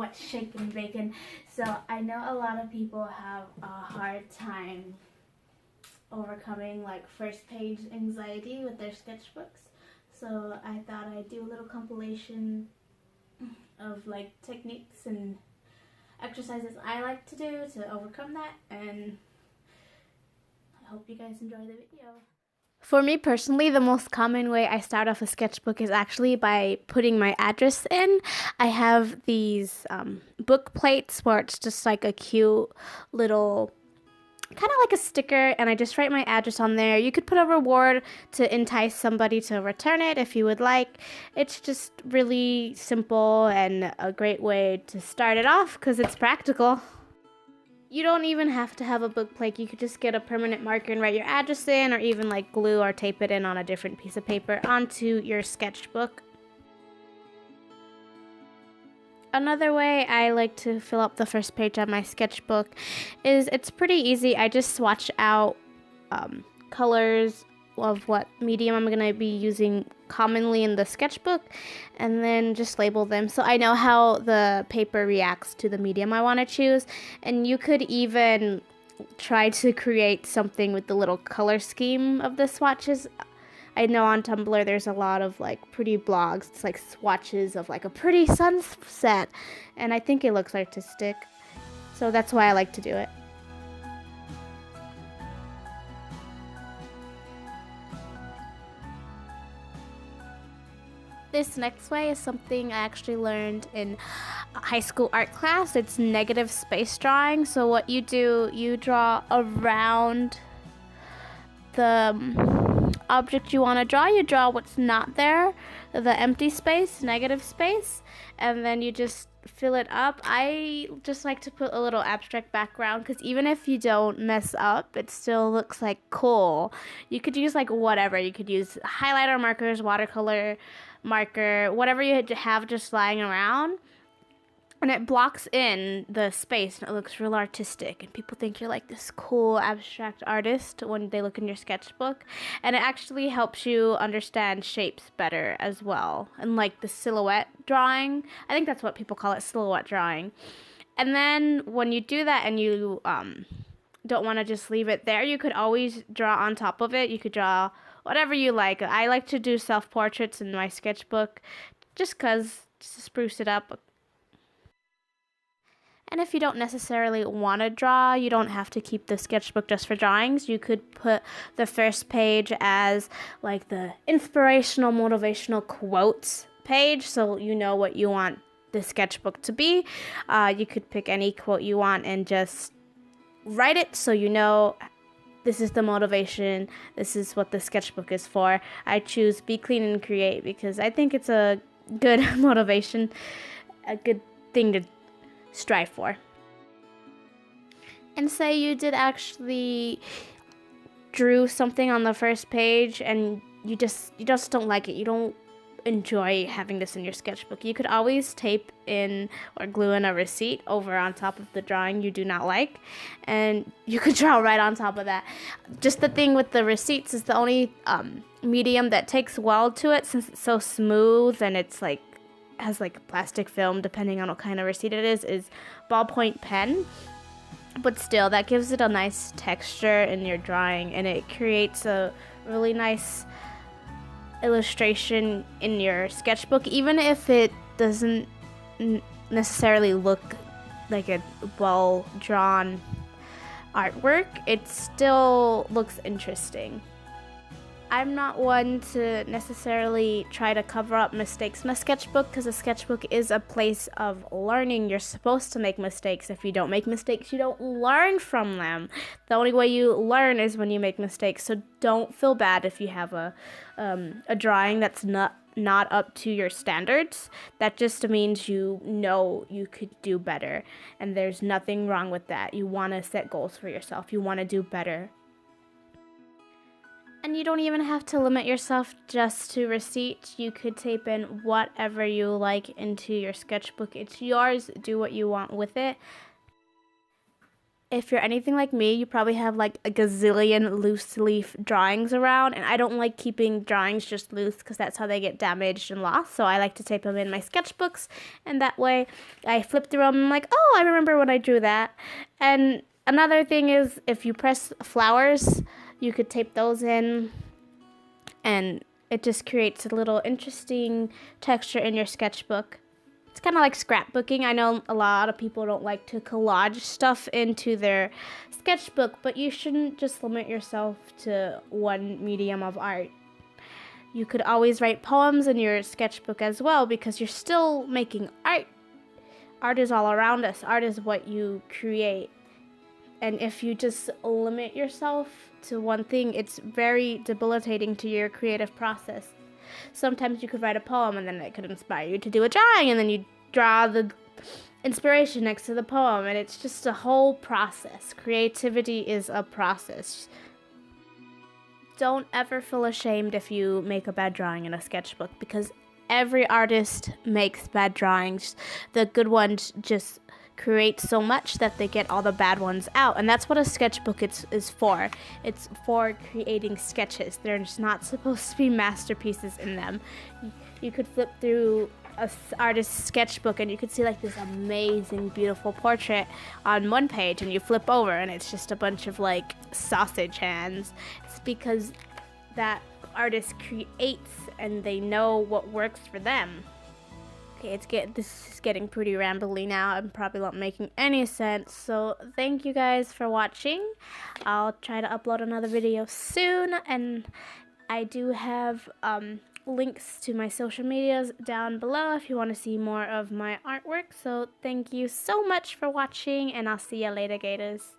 much shake and bacon. So I know a lot of people have a hard time overcoming like first page anxiety with their sketchbooks. So I thought I'd do a little compilation of like techniques and exercises I like to do to overcome that, and I hope you guys enjoy the video. For me personally, the most common way I start off a sketchbook is actually by putting my address in. I have these book plates where it's just like a cute little, kind of like a sticker, and I just write my address on there. You could put a reward to entice somebody to return it if you would like. It's just really simple and a great way to start it off because it's practical. You don't even have to have a book plate. You could just get a permanent marker and write your address in, or even like glue or tape it in on a different piece of paper onto your sketchbook. Another way I like to fill up the first page on my sketchbook is it's pretty easy. I just swatch out colors of what medium I'm going to be using commonly in the sketchbook, and then just label them so I know how the paper reacts to the medium I want to choose. And you could even try to create something with the little color scheme of the swatches. I know on Tumblr there's a lot of like pretty blogs. It's like swatches of like a pretty sunset, and I think it looks artistic, so that's why I like to do it. This next way is something I actually learned in high school art class. It's negative space drawing. So what you do, you draw around the object you want to draw. You draw what's not there, the empty space, negative space, and then you just fill it up. I just like to put a little abstract background because even if you don't mess up, it still looks like cool. You could use like whatever. You could use highlighter markers, watercolor marker, whatever you have just lying around, and it blocks in the space and it looks real artistic, and people think you're like this cool abstract artist when they look in your sketchbook. And it actually helps you understand shapes better as well, and like the silhouette drawing. I think that's what people call it, silhouette drawing. And then when you do that and you don't want to just leave it there, you could always draw on top of it. You could draw whatever you like. I like to do self-portraits in my sketchbook just to spruce it up. And if you don't necessarily want to draw, you don't have to keep the sketchbook just for drawings. You could put the first page as like the inspirational, motivational quotes page, so you know what you want the sketchbook to be. You could pick any quote you want and just write it so you know this is the motivation, this is what the sketchbook is for. I choose be clean and create because I think it's a good motivation, a good thing to strive for. And say you did actually drew something on the first page and you just don't like it. You don't enjoy having this in your sketchbook. You could always tape in or glue in a receipt over on top of the drawing you do not like, and you could draw right on top of that. Just the thing with the receipts is the only medium that takes well to it, since it's so smooth and it's like has like plastic film depending on what kind of receipt it is ballpoint pen. But still, that gives it a nice texture in your drawing, and it creates a really nice illustration in your sketchbook. Even if it doesn't necessarily look like a well-drawn artwork, it still looks interesting. I'm not one to necessarily try to cover up mistakes in a sketchbook, because a sketchbook is a place of learning. You're supposed to make mistakes. If you don't make mistakes, you don't learn from them. The only way you learn is when you make mistakes. So don't feel bad if you have a drawing that's not up to your standards. That just means you know you could do better, and there's nothing wrong with that. You want to set goals for yourself. You want to do better. And you don't even have to limit yourself just to receipts. You could tape in whatever you like into your sketchbook. It's yours. Do what you want with it. If you're anything like me, you probably have like a gazillion loose leaf drawings around, and I don't like keeping drawings just loose because that's how they get damaged and lost. So I like to tape them in my sketchbooks, and that way I flip through them and I'm like, oh, I remember when I drew that. And another thing is if you press flowers, you could tape those in, and it just creates a little interesting texture in your sketchbook. It's kind of like scrapbooking. I know a lot of people don't like to collage stuff into their sketchbook, but you shouldn't just limit yourself to one medium of art. You could always write poems in your sketchbook as well, because you're still making art. Art is all around us. Art is what you create. And if you just limit yourself to one thing, it's very debilitating to your creative process. Sometimes you could write a poem and then it could inspire you to do a drawing, and then you draw the inspiration next to the poem, and it's just a whole process. Creativity is a process. Don't ever feel ashamed if you make a bad drawing in a sketchbook, because every artist makes bad drawings. The good ones just create so much that they get all the bad ones out, and that's what a sketchbook is for. It's for creating sketches. There's not supposed to be masterpieces in them. You could flip through an artist's sketchbook and you could see like this amazing beautiful portrait on one page, and you flip over and it's just a bunch of like sausage hands. It's because that artist creates and they know what works for them. Okay, this is getting pretty rambly now. I'm probably not making any sense. So thank you guys for watching. I'll try to upload another video soon, and I do have links to my social medias down below if you want to see more of my artwork. So thank you so much for watching, and I'll see you later, Gators.